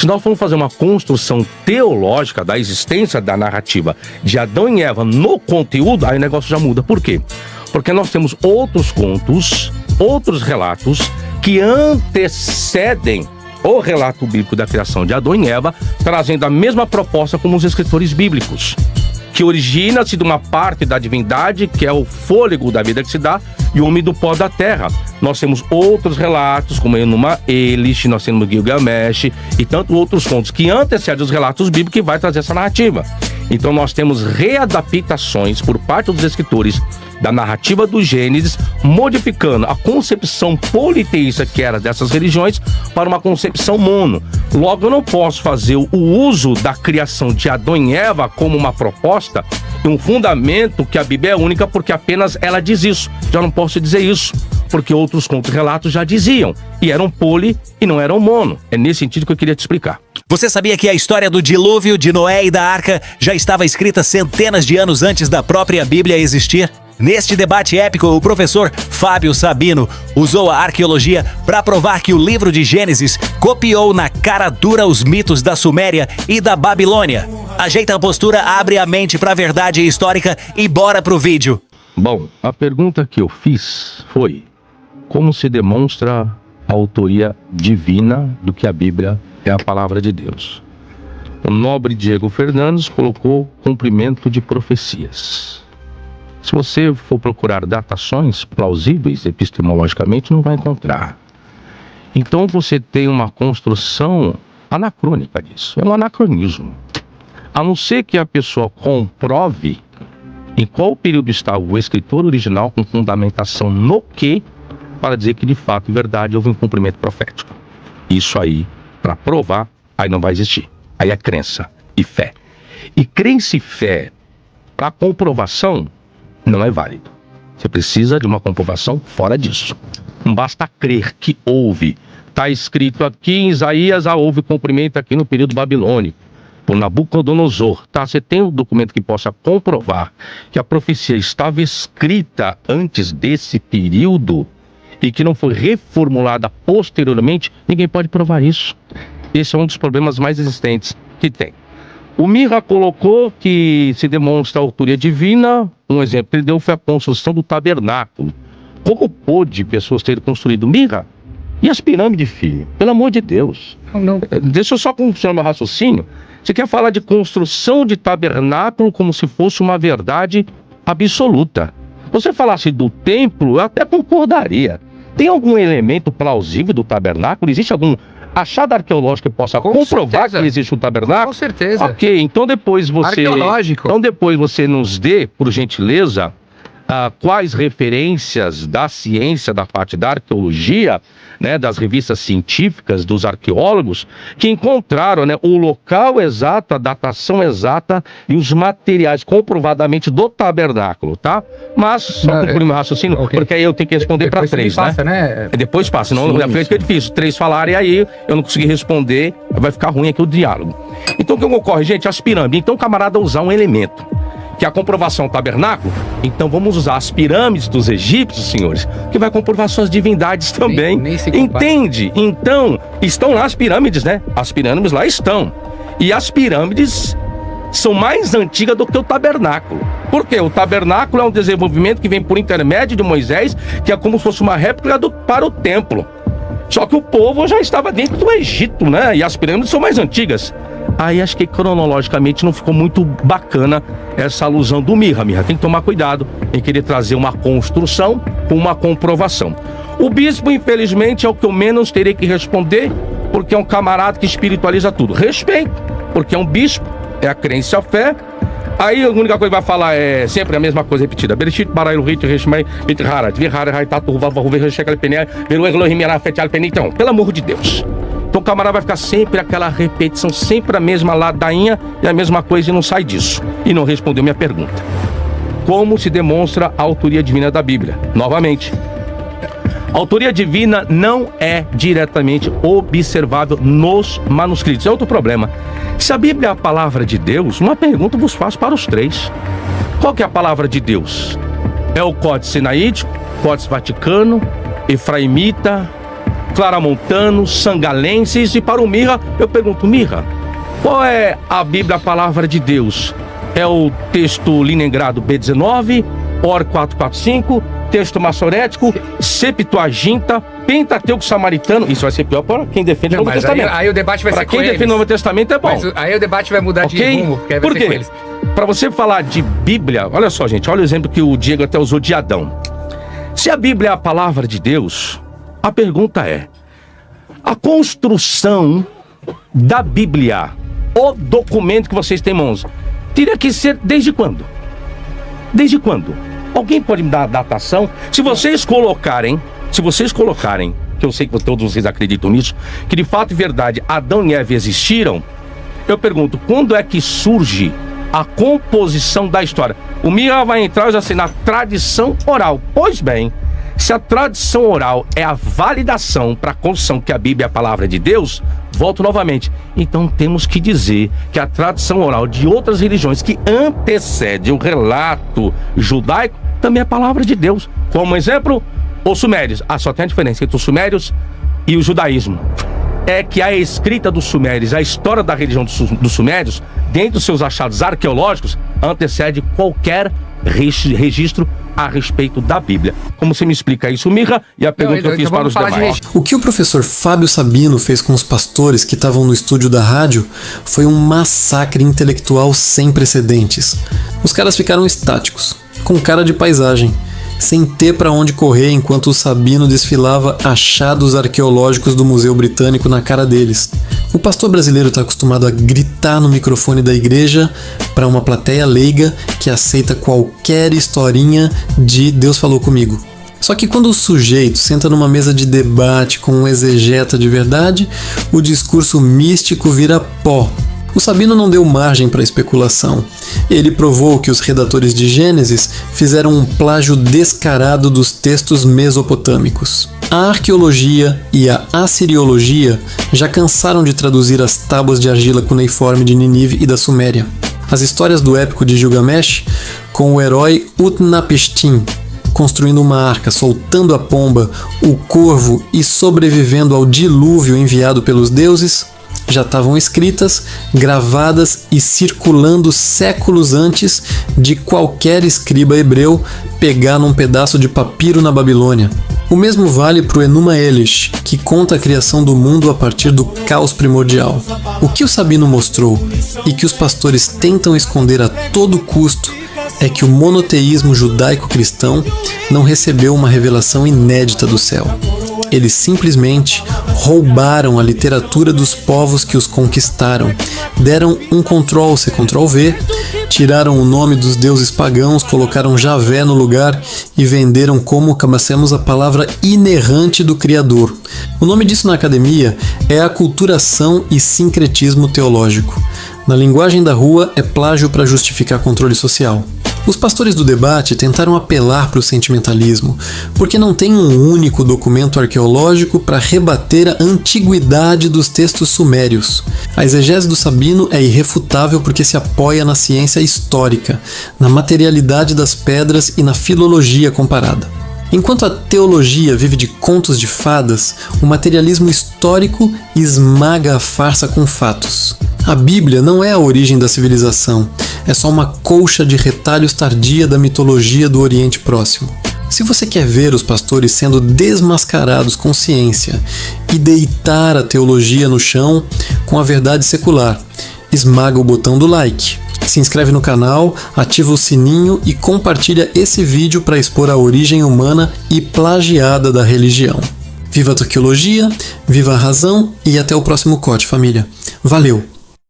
Se nós formos fazer uma construção teológica da existência da narrativa de Adão e Eva no conteúdo, aí o negócio já muda. Por quê? Porque nós temos outros contos, outros relatos que antecedem o relato bíblico da criação de Adão e Eva, trazendo a mesma proposta como os escritores bíblicos, que origina-se de uma parte da divindade, que é o fôlego da vida que se dá, e o homem do pó da terra. Nós temos outros relatos, como Enuma Elish, nós temos Gilgamesh e tantos outros contos que antecedem os relatos bíblicos que vai trazer essa narrativa. Então nós temos readaptações por parte dos escritores da narrativa do Gênesis, modificando a concepção politeísta que era dessas religiões para uma concepção mono. Logo, eu não posso fazer o uso da criação de Adão e Eva como uma proposta e um fundamento que a Bíblia é única porque apenas ela diz isso. Já não posso dizer isso, porque outros contos e relatos já diziam, e eram poli e não eram mono. É nesse sentido que eu queria te explicar. Você sabia que a história do dilúvio, de Noé e da Arca já estava escrita centenas de anos antes da própria Bíblia existir? Neste debate épico, o professor Fábio Sabino usou a arqueologia para provar que o livro de Gênesis copiou na cara dura os mitos da Suméria e da Babilônia. Ajeita a postura, abre a mente para a verdade histórica e bora pro vídeo. Bom, a pergunta que eu fiz foi: como se demonstra a autoria divina do que a Bíblia é a palavra de Deus? O nobre Diego Fernandes colocou cumprimento de profecias. Se você for procurar datações plausíveis epistemologicamente, não vai encontrar. Então você tem uma construção anacrônica disso. É um anacronismo. A não ser que a pessoa comprove em qual período está o escritor original com fundamentação no quê, para dizer que de fato, em verdade, houve um cumprimento profético. Isso aí, para provar, aí não vai existir. Aí é crença e fé. E crença e fé, para comprovação, não é válido. Você precisa de uma comprovação fora disso. Não basta crer que houve. Está escrito aqui em Isaías, houve cumprimento aqui no período babilônico, por Nabucodonosor. Tá? Você tem um documento que possa comprovar que a profecia estava escrita antes desse período e que não foi reformulada posteriormente? Ninguém pode provar isso. Esse é um dos problemas mais existentes que tem. O Mirra colocou que se demonstra a autoria divina. Um exemplo que ele deu foi a construção do tabernáculo. Como pôde pessoas terem construído? Mirra? E as pirâmides, filho? Pelo amor de Deus. Não. Deixa eu só continuar meu raciocínio. Você quer falar de construção de tabernáculo como se fosse uma verdade absoluta. Se você falasse do templo, eu até concordaria. Tem algum elemento plausível do tabernáculo? Existe algum achado arqueológico que possa comprovar que existe um tabernáculo? Com certeza. Ok, então depois você... Arqueológico. Então depois você nos dê, por gentileza, quais referências da ciência, da parte da arqueologia, né, das revistas científicas, dos arqueólogos, que encontraram, né, o local exato, a datação exata e os materiais comprovadamente do tabernáculo, tá? Mas, só concluir meu raciocínio, porque aí eu tenho que responder para três, né? Depois passa, senão fica difícil. Três falarem, aí eu não consegui responder, vai ficar ruim aqui o diálogo. Então o que ocorre, gente? As pirâmides. Então o camarada usar um elemento, que é a comprovação tabernáculo, então vamos usar as pirâmides dos egípcios, senhores, que vai comprovar suas divindades também. Nem entende? Então, estão lá as pirâmides, né? As pirâmides lá estão. E as pirâmides são mais antigas do que o tabernáculo. Por quê? O tabernáculo é um desenvolvimento que vem por intermédio de Moisés, que é como se fosse uma réplica para o templo. Só que o povo já estava dentro do Egito, né? E as pirâmides são mais antigas. Aí acho que cronologicamente não ficou muito bacana essa alusão do Mirra. Mirra tem que tomar cuidado em querer trazer uma construção com uma comprovação. O bispo, infelizmente, é o que eu menos terei que responder, porque é um camarada que espiritualiza tudo. Respeito, porque é um bispo, é a crença e a fé. Aí a única coisa que vai falar é sempre a mesma coisa repetida. Bereshit bara Elohim Reshmei Mitharat Virhar Haitatu Vavu Reshekal Penel Veru Elohim Yarafetal Penel. Então, pelo amor de Deus. Então o camarada vai ficar sempre aquela repetição, sempre a mesma ladainha e a mesma coisa e não sai disso. E não respondeu minha pergunta. Como se demonstra a autoria divina da Bíblia? Novamente, a autoria divina não é diretamente observável nos manuscritos. É outro problema. Se a Bíblia é a palavra de Deus, uma pergunta vos faço para os três. Qual que é a palavra de Deus? É o Códice Sinaítico, Códice Vaticano, Efraimita, claramontanos, sangalenses, e para o Mirra, eu pergunto, Mirra, qual é a Bíblia, a palavra de Deus? É o texto Leningrado B19, OR 445, texto maçorético, Septuaginta, Pentateuco Samaritano. Isso vai ser pior para quem defende o Novo Testamento. Aí o debate vai ser com quem defende o Novo Testamento é bom. Mas aí o debate vai mudar de rumo, porque aí vai Por ser com quê? eles. Para você falar de Bíblia, olha só, gente, olha o exemplo que o Diego até usou de Adão. Se a Bíblia é a palavra de Deus, a pergunta é: a construção da Bíblia, o documento que vocês têm em mãos, teria que ser desde quando? Desde quando? Alguém pode me dar a datação? Se vocês colocarem, que eu sei que todos vocês acreditam nisso, que de fato e verdade Adão e Eva existiram, eu pergunto, quando é que surge a composição da história? O Mira vai entrar, já sei, na tradição oral. Pois bem, se a tradição oral é a validação para a construção que a Bíblia é a palavra de Deus, volto novamente, então temos que dizer que a tradição oral de outras religiões que antecede o relato judaico também é a palavra de Deus. Como exemplo, os sumérios. Só tem a diferença entre os sumérios e o judaísmo. É que a escrita dos sumérios, a história da religião dos sumérios, dentro dos seus achados arqueológicos, antecede qualquer registro a respeito da Bíblia. Como você me explica isso, Mirra? E a pergunta que eu fiz para os demais. O que o professor Fábio Sabino fez com os pastores que estavam no estúdio da rádio foi um massacre intelectual sem precedentes. Os caras ficaram estáticos, com cara de paisagem, sem ter para onde correr enquanto o Sabino desfilava achados arqueológicos do Museu Britânico na cara deles. O pastor brasileiro está acostumado a gritar no microfone da igreja para uma plateia leiga que aceita qualquer historinha de Deus falou comigo. Só que quando o sujeito senta numa mesa de debate com um exegeta de verdade, o discurso místico vira pó. O Sabino não deu margem para especulação. Ele provou que os redatores de Gênesis fizeram um plágio descarado dos textos mesopotâmicos. A arqueologia e a assiriologia já cansaram de traduzir as tábuas de argila cuneiforme de Nínive e da Suméria. As histórias do épico de Gilgamesh, com o herói Utnapishtim construindo uma arca, soltando a pomba, o corvo e sobrevivendo ao dilúvio enviado pelos deuses, já estavam escritas, gravadas e circulando séculos antes de qualquer escriba hebreu pegar num pedaço de papiro na Babilônia. O mesmo vale para o Enuma Elish, que conta a criação do mundo a partir do caos primordial. O que o Sabino mostrou e que os pastores tentam esconder a todo custo é que o monoteísmo judaico-cristão não recebeu uma revelação inédita do céu. Eles simplesmente roubaram a literatura dos povos que os conquistaram, deram um Ctrl-C, Ctrl-V, tiraram o nome dos deuses pagãos, colocaram Javé no lugar e venderam como cabacemos a palavra inerrante do Criador. O nome disso na academia é aculturação e sincretismo teológico. Na linguagem da rua é plágio para justificar controle social. Os pastores do debate tentaram apelar para o sentimentalismo, porque não tem um único documento arqueológico para rebater a antiguidade dos textos sumérios. A exegese do Sabino é irrefutável porque se apoia na ciência histórica, na materialidade das pedras e na filologia comparada. Enquanto a teologia vive de contos de fadas, o materialismo histórico esmaga a farsa com fatos. A Bíblia não é a origem da civilização, é só uma colcha de retalhos tardia da mitologia do Oriente Próximo. Se você quer ver os pastores sendo desmascarados com ciência e deitar a teologia no chão com a verdade secular, esmaga o botão do like. Se inscreve no canal, ativa o sininho e compartilha esse vídeo para expor a origem humana e plagiada da religião. Viva a arqueologia, viva a razão e até o próximo corte, família. Valeu!